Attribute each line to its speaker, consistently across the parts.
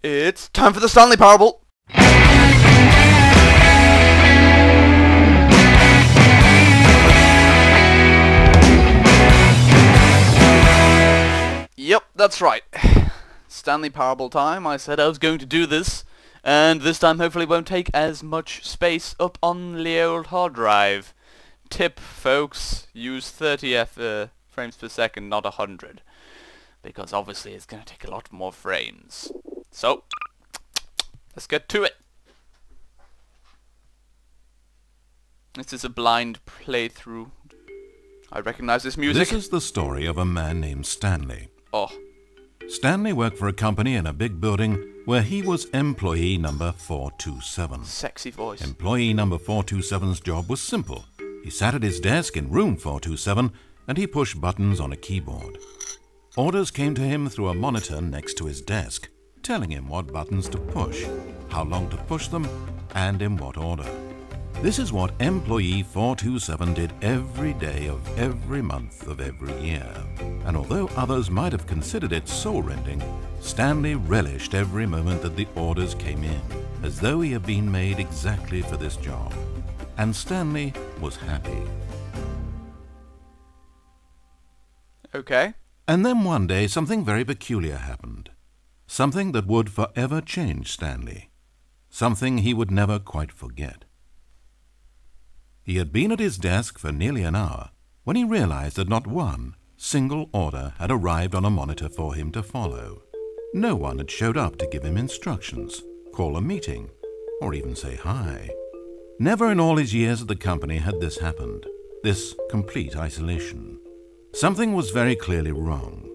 Speaker 1: It's time for the Stanley Parable! Yep, that's right. Stanley Parable time. I said I was going to do this, and this time hopefully won't take as much space up on the old hard drive. Tip, folks, use 30 frames per second, not 100. Because obviously it's going to take a lot more frames. So, let's get to it. This is a blind playthrough. I recognize this music.
Speaker 2: This is the story of a man named Stanley.
Speaker 1: Oh.
Speaker 2: Stanley worked for a company in a big building where he was employee number 427.
Speaker 1: Sexy voice.
Speaker 2: Employee number 427's job was simple. He sat at his desk in room 427 and he pushed buttons on a keyboard. Orders came to him through a monitor next to his desk, telling him what buttons to push, how long to push them, and in what order. This is what employee 427 did every day of every month of every year. And although others might have considered it soul-rending, Stanley relished every moment that the orders came in, as though he had been made exactly for this job. And Stanley was happy.
Speaker 1: Okay.
Speaker 2: And then one day something very peculiar happened. Something that would forever change Stanley. Something he would never quite forget. He had been at his desk for nearly an hour when he realized that not one single order had arrived on a monitor for him to follow. No one had showed up to give him instructions, call a meeting, or even say hi. Never in all his years at the company had this happened, this complete isolation. Something was very clearly wrong.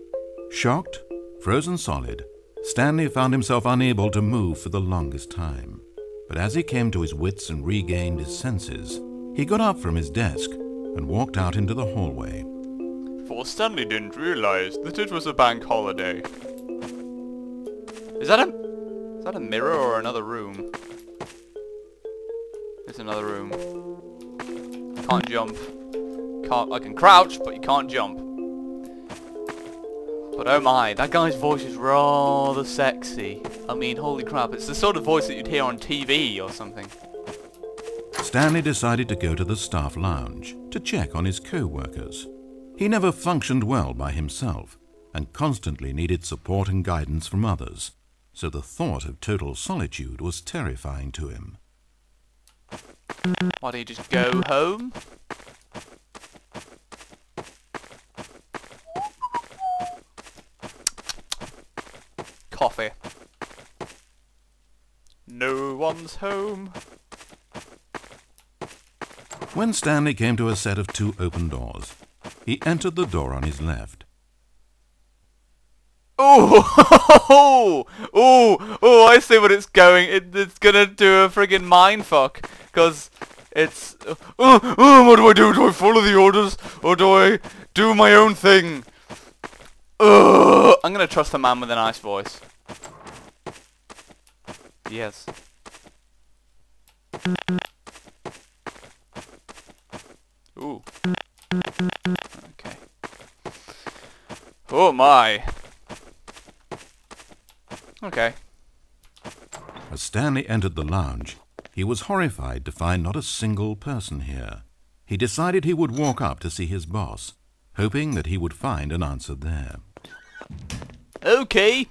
Speaker 2: Shocked, frozen solid, Stanley found himself unable to move for the longest time. But as he came to his wits and regained his senses, he got up from his desk and walked out into the hallway.
Speaker 1: For Stanley didn't realize that it was a bank holiday. Is that a mirror or another room? It's another room. Can't jump. I can crouch, but you can't jump. But oh my, that guy's voice is rather sexy. I mean, holy crap, it's the sort of voice that you'd hear on TV or something.
Speaker 2: Stanley decided to go to the staff lounge to check on his co-workers. He never functioned well by himself and constantly needed support and guidance from others, so the thought of total solitude was terrifying to him.
Speaker 1: Why don't you just go home? Coffee. No one's home.
Speaker 2: When Stanley came to a set of two open doors, he entered the door on his left.
Speaker 1: Oh, oh, I see what it's going. It's gonna do a friggin' mindfuck. Because it's... what do I do? Do I follow the orders? Or do I do my own thing? I'm gonna trust the man with a nice voice. Yes. Ooh. Okay. Oh my. Okay.
Speaker 2: As Stanley entered the lounge, he was horrified to find not a single person here. He decided he would walk up to see his boss, hoping that he would find an answer there.
Speaker 1: Okay,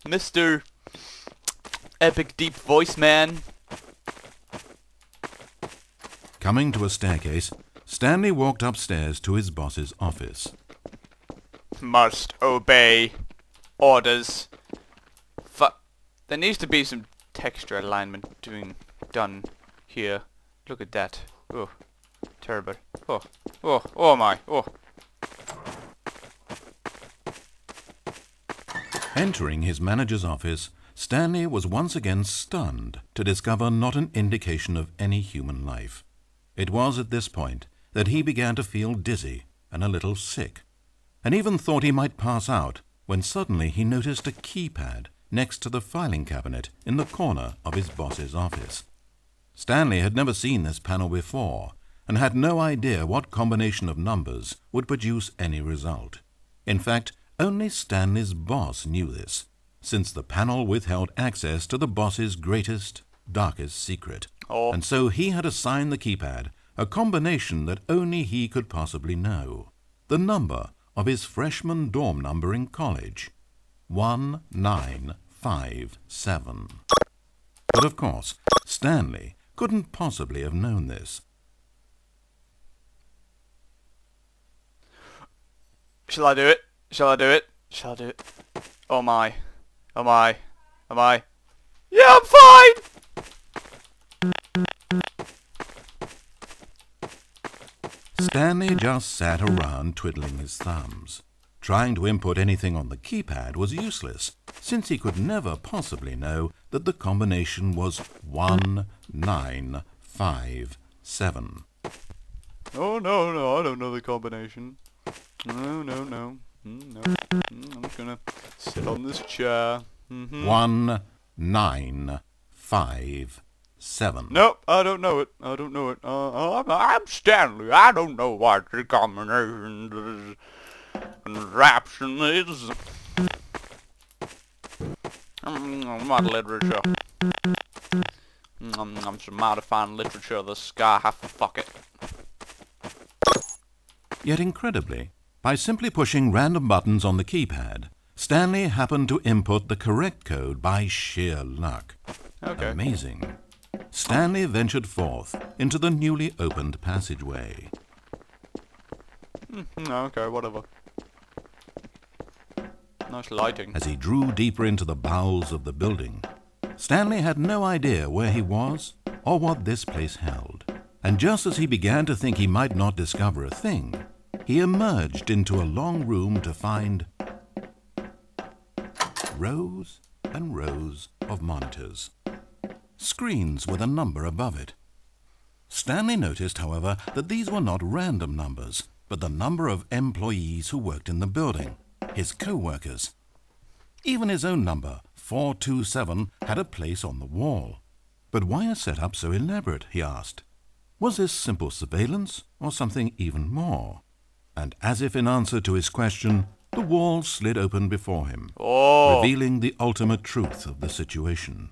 Speaker 1: Mr. Epic Deep Voice Man.
Speaker 2: Coming to a staircase, Stanley walked upstairs to his boss's office.
Speaker 1: Must obey orders. There needs to be some texture alignment done here. Look at that. Oh, terrible. Oh my. Oh.
Speaker 2: Entering his manager's office, Stanley was once again stunned to discover not an indication of any human life. It was at this point that he began to feel dizzy and a little sick, and even thought he might pass out when suddenly he noticed a keypad next to the filing cabinet in the corner of his boss's office. Stanley had never seen this panel before and had no idea what combination of numbers would produce any result. In fact, only Stanley's boss knew this, since the panel withheld access to the boss's greatest, darkest secret.
Speaker 1: Oh.
Speaker 2: And so he had assigned the keypad a combination that only he could possibly know. The number of his freshman dorm number in college. 1957. But of course, Stanley couldn't possibly have known this.
Speaker 1: Shall I do it? Shall I do it? Shall I do it? Oh my. Oh my. Am I? Yeah, I'm fine!
Speaker 2: Stanley just sat around twiddling his thumbs. Trying to input anything on the keypad was useless, since he could never possibly know that the combination was 1957.
Speaker 1: Oh no, I don't know the combination. No. No. I'm just gonna sit on this chair.
Speaker 2: 1957.
Speaker 1: Nope, I don't know it. I'm Stanley. I don't know what the combination contraption is. What literature? I'm some mighty fine literature. The sky have to fuck it.
Speaker 2: Yet incredibly, by simply pushing random buttons on the keypad, Stanley happened to input the correct code by sheer luck.
Speaker 1: Okay.
Speaker 2: Amazing. Stanley ventured forth into the newly opened passageway.
Speaker 1: Okay, whatever. Nice lighting.
Speaker 2: As he drew deeper into the bowels of the building, Stanley had no idea where he was or what this place held. And just as he began to think he might not discover a thing, he emerged into a long room to find rows and rows of monitors, screens with a number above it. Stanley noticed, however, that these were not random numbers, but the number of employees who worked in the building, his co-workers. Even his own number, 427, had a place on the wall. But why a setup so elaborate, he asked. Was this simple surveillance or something even more? And as if in answer to his question, the wall slid open before him, revealing the ultimate truth of the situation.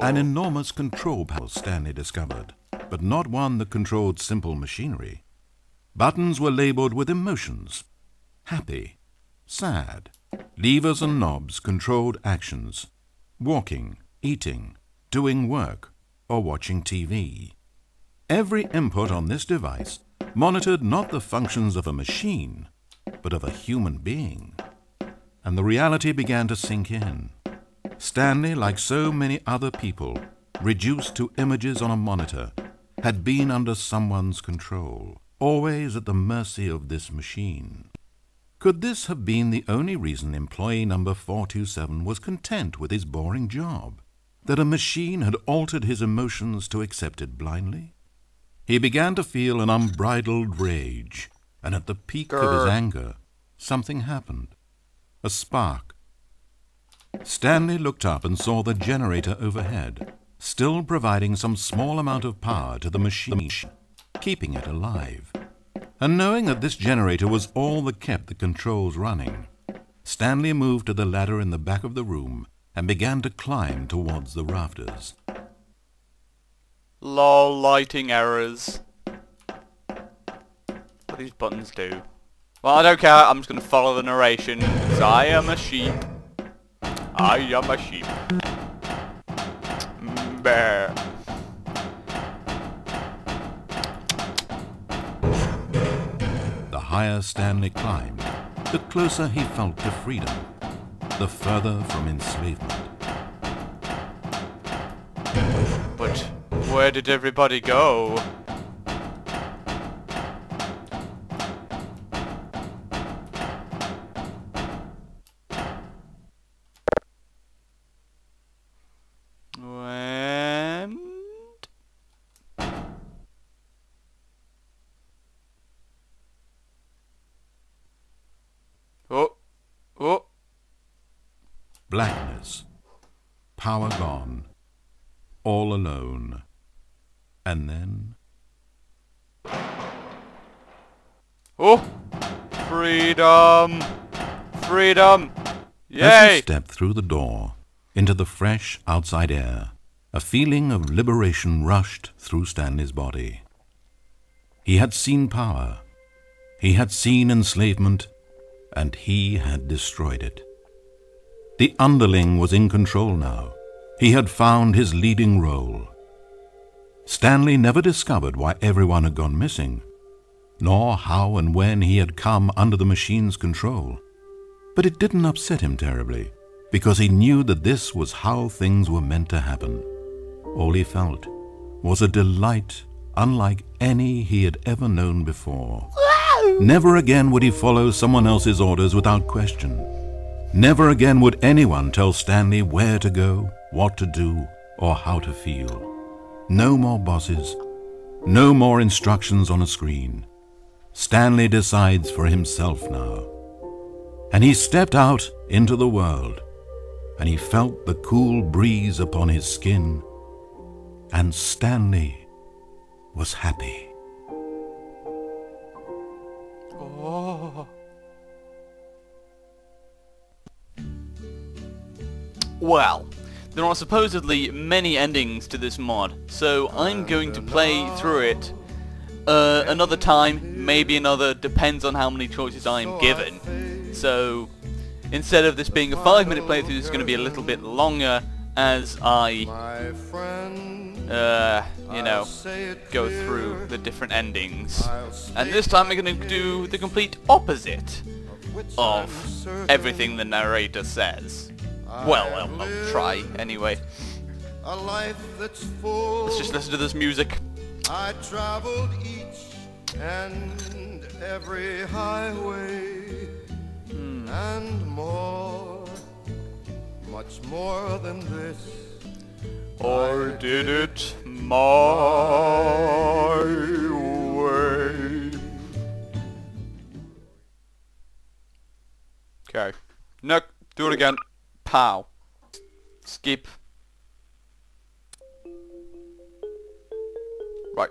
Speaker 2: An enormous control panel Stanley discovered, but not one that controlled simple machinery. Buttons were labeled with emotions. Happy, sad. Levers and knobs controlled actions. Walking, eating, doing work, or watching TV. Every input on this device monitored not the functions of a machine, but of a human being. And the reality began to sink in. Stanley, like so many other people, reduced to images on a monitor, had been under someone's control, always at the mercy of this machine. Could this have been the only reason employee number 427 was content with his boring job? That a machine had altered his emotions to accept it blindly? He began to feel an unbridled rage, and at the peak of his anger, something happened. A spark. Stanley looked up and saw the generator overhead, still providing some small amount of power to the machine, keeping it alive. And knowing that this generator was all that kept the controls running, Stanley moved to the ladder in the back of the room and began to climb towards the rafters.
Speaker 1: Lol, lighting errors. What do these buttons do? Well, I don't care, I'm just going to follow the narration, because I am a sheep. I am a sheep. Bear.
Speaker 2: The higher Stanley climbed, the closer he felt to freedom, the further from enslavement.
Speaker 1: But where did everybody go?
Speaker 2: Blackness, power gone, all alone, and then...
Speaker 1: Oh! Freedom! Freedom!
Speaker 2: As
Speaker 1: Yay!
Speaker 2: he stepped through the door into the fresh outside air, a feeling of liberation rushed through Stanley's body. He had seen power, he had seen enslavement, and he had destroyed it. The underling was in control now. He had found his leading role. Stanley never discovered why everyone had gone missing, nor how and when he had come under the machine's control. But it didn't upset him terribly, because he knew that this was how things were meant to happen. All he felt was a delight unlike any he had ever known before. Never again would he follow someone else's orders without question. Never again would anyone tell Stanley where to go, what to do, or how to feel. No more bosses, no more instructions on a screen. Stanley decides for himself now. And he stepped out into the world, and he felt the cool breeze upon his skin, and Stanley was happy.
Speaker 1: Oh. Well, there are supposedly many endings to this mod, so I'm going to play through it another time, maybe another, depends on how many choices I'm given. So, instead of this being a 5-minute playthrough, this is going to be a little bit longer as I, you know, go through the different endings. And this time I'm going to do the complete opposite of everything the narrator says. Well, I'll try anyway. Let's just listen to this music.
Speaker 3: I traveled each and every highway and more, much more than this.
Speaker 1: Or did it my way? Okay. No, do it again. Pow. Skip. Right.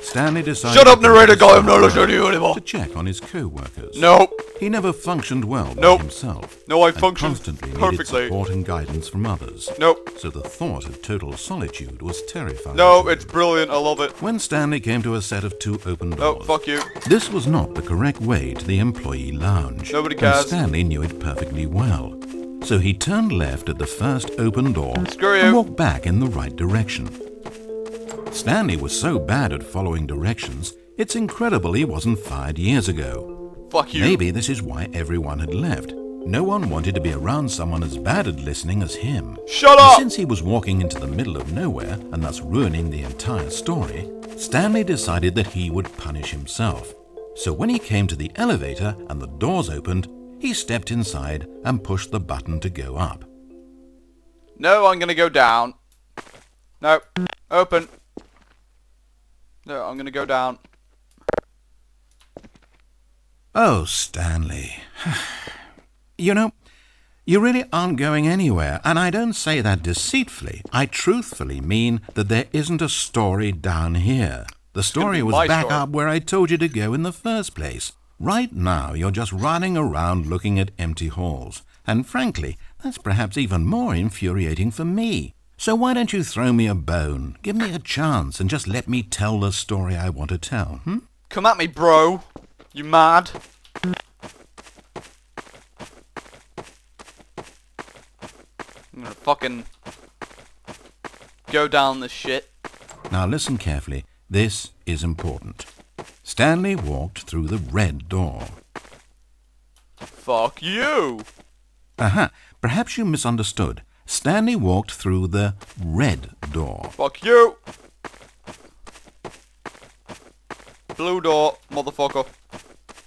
Speaker 2: Stanley decided
Speaker 1: Shut up, narrator guy, I'm not listening to you anymore.
Speaker 2: to check on his co-workers.
Speaker 1: No.
Speaker 2: He never functioned well by
Speaker 1: Nope.
Speaker 2: himself.
Speaker 1: No, I
Speaker 2: and
Speaker 1: functioned
Speaker 2: constantly needed
Speaker 1: perfectly.
Speaker 2: support and guidance from others.
Speaker 1: Nope.
Speaker 2: So the thought of total solitude was terrifying.
Speaker 1: No,
Speaker 2: to
Speaker 1: it's
Speaker 2: him.
Speaker 1: brilliant, I love it.
Speaker 2: When Stanley came to a set of 2 open
Speaker 1: No,
Speaker 2: doors,
Speaker 1: fuck you.
Speaker 2: this was not the correct way to the employee lounge.
Speaker 1: Nobody
Speaker 2: And
Speaker 1: cares.
Speaker 2: Stanley knew it perfectly well. So he turned left at the first open door
Speaker 1: Screw
Speaker 2: and
Speaker 1: you.
Speaker 2: walked back in the right direction. Stanley was so bad at following directions, it's incredible he wasn't fired years ago.
Speaker 1: Fuck you.
Speaker 2: Maybe this is why everyone had left. No one wanted to be around someone as bad at listening as him.
Speaker 1: Shut
Speaker 2: And
Speaker 1: up!
Speaker 2: since he was walking into the middle of nowhere and thus ruining the entire story, Stanley decided that he would punish himself. So when he came to the elevator and the doors opened, he stepped inside and pushed the button to go up.
Speaker 1: No, I'm gonna go down. No. Open. No, I'm gonna go down.
Speaker 2: Oh, Stanley. You know, you really aren't going anywhere, and I don't say that deceitfully. I truthfully mean that there isn't a story down here. The story was
Speaker 1: my
Speaker 2: back
Speaker 1: story.
Speaker 2: up where I told you to go in the first place. Right now, you're just running around looking at empty halls. And frankly, that's perhaps even more infuriating for me. So why don't you throw me a bone, give me a chance, and just let me tell the story I want to tell, hmm?
Speaker 1: Come at me, bro. You mad? I'm gonna fucking go down this shit.
Speaker 2: Now listen carefully. This is important. Stanley walked through the red door.
Speaker 1: Fuck you.
Speaker 2: Aha, perhaps you misunderstood. Stanley walked through the red door.
Speaker 1: Fuck you. Blue door, motherfucker.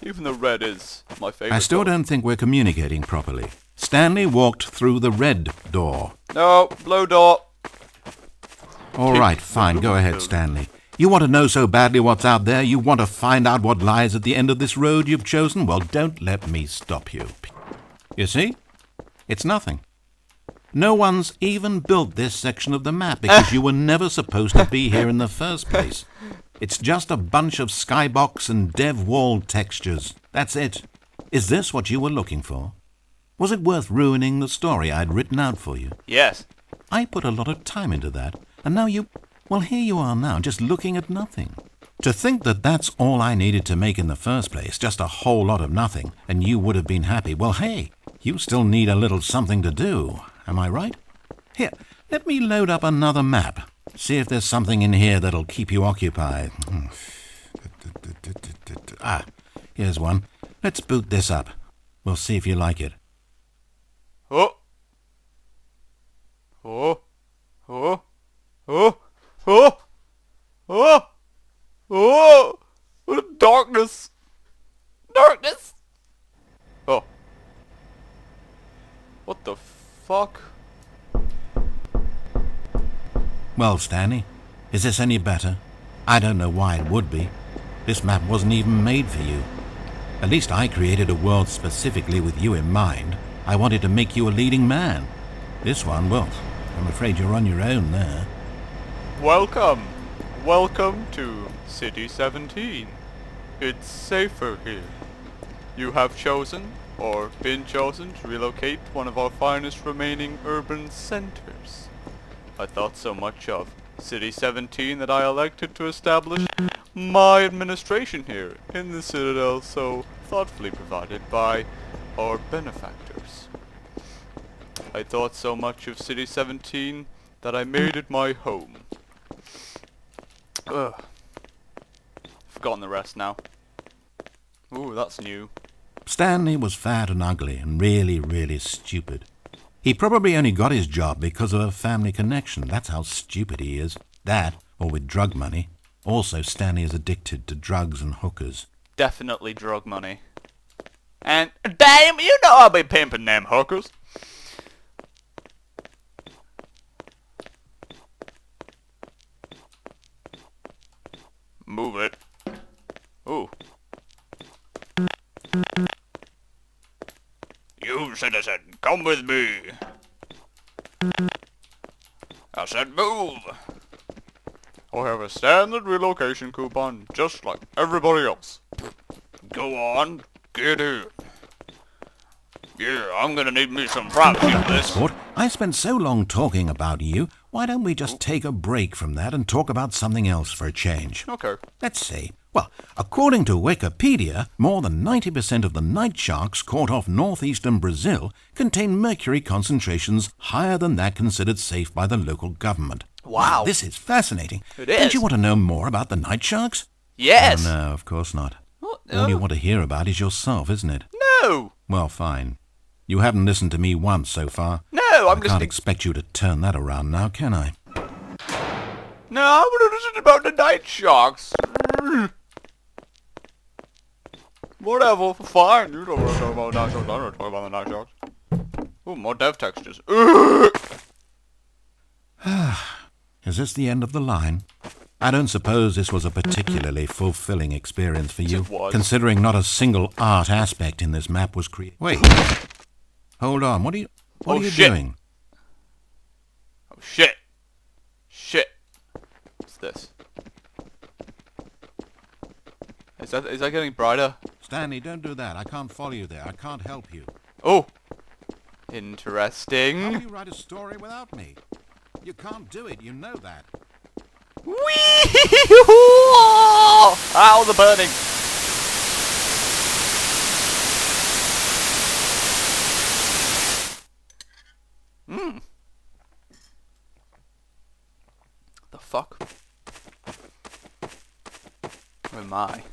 Speaker 1: Even the red is my favorite.
Speaker 2: I still
Speaker 1: color.
Speaker 2: don't think we're communicating properly. Stanley walked through the red door.
Speaker 1: No, blue door.
Speaker 2: All right, fine, go ahead, Stanley. You want to know so badly what's out there? You want to find out what lies at the end of this road you've chosen? Well, don't let me stop you. You see? It's nothing. No one's even built this section of the map because you were never supposed to be here in the first place. It's just a bunch of skybox and dev wall textures. That's it. Is this what you were looking for? Was it worth ruining the story I'd written out for you?
Speaker 1: Yes.
Speaker 2: I put a lot of time into that, and now you... Well, here you are now, just looking at nothing. To think that that's all I needed to make in the first place, just a whole lot of nothing, and you would have been happy. Well, hey, you still need a little something to do. Am I right? Here, let me load up another map. See if there's something in here that'll keep you occupied. Ah, here's one. Let's boot this up. We'll see if you like it.
Speaker 1: Oh. Oh. Oh. Oh. Oh. Oh. Oh. What darkness. Darkness. Oh. What the fuck?
Speaker 2: Well, Stanley, is this any better? I don't know why it would be. This map wasn't even made for you. At least I created a world specifically with you in mind. I wanted to make you a leading man. This one, well, I'm afraid you're on your own there.
Speaker 1: Welcome. Welcome to City 17. It's safer here. You have chosen, or been chosen, to relocate to one of our finest remaining urban centers. I thought so much of City 17 that I elected to establish my administration here in the Citadel so thoughtfully provided by our benefactors. I thought so much of City 17 that I made it my home. Ugh. Forgotten the rest now. Ooh, that's new.
Speaker 2: Stanley was fat and ugly and really, really stupid. He probably only got his job because of a family connection. That's how stupid he is. That, or with drug money. Also, Stanley is addicted to drugs and hookers.
Speaker 1: Definitely drug money. And, damn, you know I'll be pimping them hookers. Move it. Ooh. You citizen, come with me. I said move. I have a standard relocation coupon just like everybody else. Go on, get in. Yeah, I'm gonna need me some privacy for this.
Speaker 2: What? I spent so long talking about you. Why don't we just take a break from that and talk about something else for a change?
Speaker 1: Okay.
Speaker 2: Let's see. Well, according to Wikipedia, more than 90% of the night sharks caught off northeastern Brazil contain mercury concentrations higher than that considered safe by the local government.
Speaker 1: Wow.
Speaker 2: This is fascinating.
Speaker 1: It is.
Speaker 2: Don't you want to know more about the night sharks?
Speaker 1: Yes.
Speaker 2: Oh, no, of course not.
Speaker 1: What?
Speaker 2: All you want to hear about is yourself, isn't it?
Speaker 1: No.
Speaker 2: Well, fine. You haven't listened to me once so far.
Speaker 1: No,
Speaker 2: I
Speaker 1: I'm
Speaker 2: can't
Speaker 1: listening.
Speaker 2: expect you to turn that around now, can I?
Speaker 1: No, I want to listen about the night sharks. Whatever, fine. You don't want to talk about the night sharks. I don't want to talk about the night sharks. Ooh, more dev textures.
Speaker 2: Is this the end of the line? I don't suppose this was a particularly fulfilling experience for you,
Speaker 1: It was.
Speaker 2: considering not a single art aspect in this map was created. Wait. Hold on. What are you
Speaker 1: shit.
Speaker 2: doing?
Speaker 1: Oh shit. Shit. What's this? Is that getting brighter?
Speaker 2: Stanley, don't do that. I can't follow you there. I can't help you.
Speaker 1: Oh.
Speaker 2: How
Speaker 1: Interesting.
Speaker 2: do you write a story without me? You can't do it. You know that.
Speaker 1: Whee! Ow, the burning. The fuck? Where am I?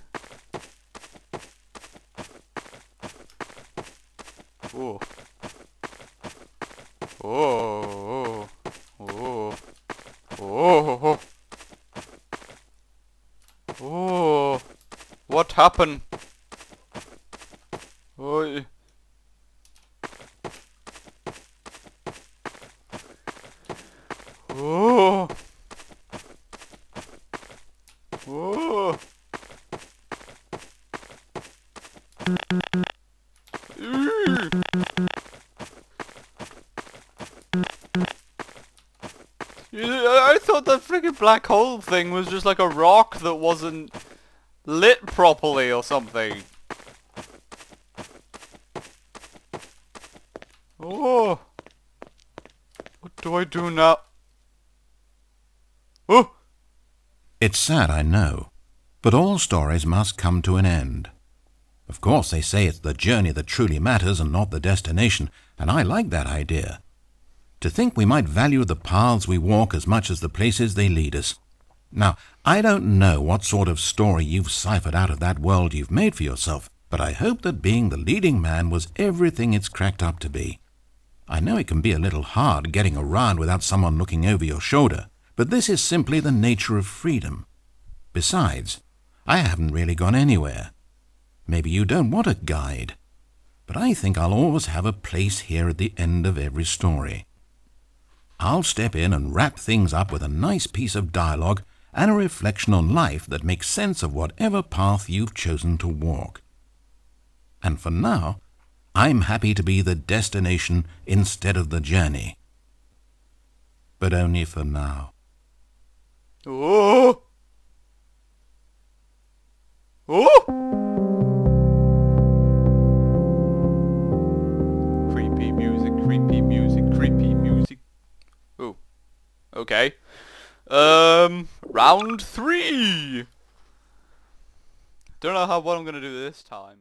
Speaker 1: Oh. Oh. Oh. Oh. Oh. What happened? Oh. Oh. Oh. I thought that freaking black hole thing was just like a rock that wasn't lit properly or something. Oh! What do I do now? Oh!
Speaker 2: It's sad, I know, but all stories must come to an end. Of course, they say it's the journey that truly matters and not the destination, and I like that idea. To think we might value the paths we walk as much as the places they lead us. Now, I don't know what sort of story you've ciphered out of that world you've made for yourself, but I hope that being the leading man was everything it's cracked up to be. I know it can be a little hard getting around without someone looking over your shoulder, but this is simply the nature of freedom. Besides, I haven't really gone anywhere. Maybe you don't want a guide, but I think I'll always have a place here at the end of every story. I'll step in and wrap things up with a nice piece of dialogue and a reflection on life that makes sense of whatever path you've chosen to walk. And for now, I'm happy to be the destination instead of the journey. But only for now.
Speaker 1: Oh! Oh! Creepy music, creepy music, creepy music. Oh. Okay. Round 3! Don't know what I'm gonna do this time.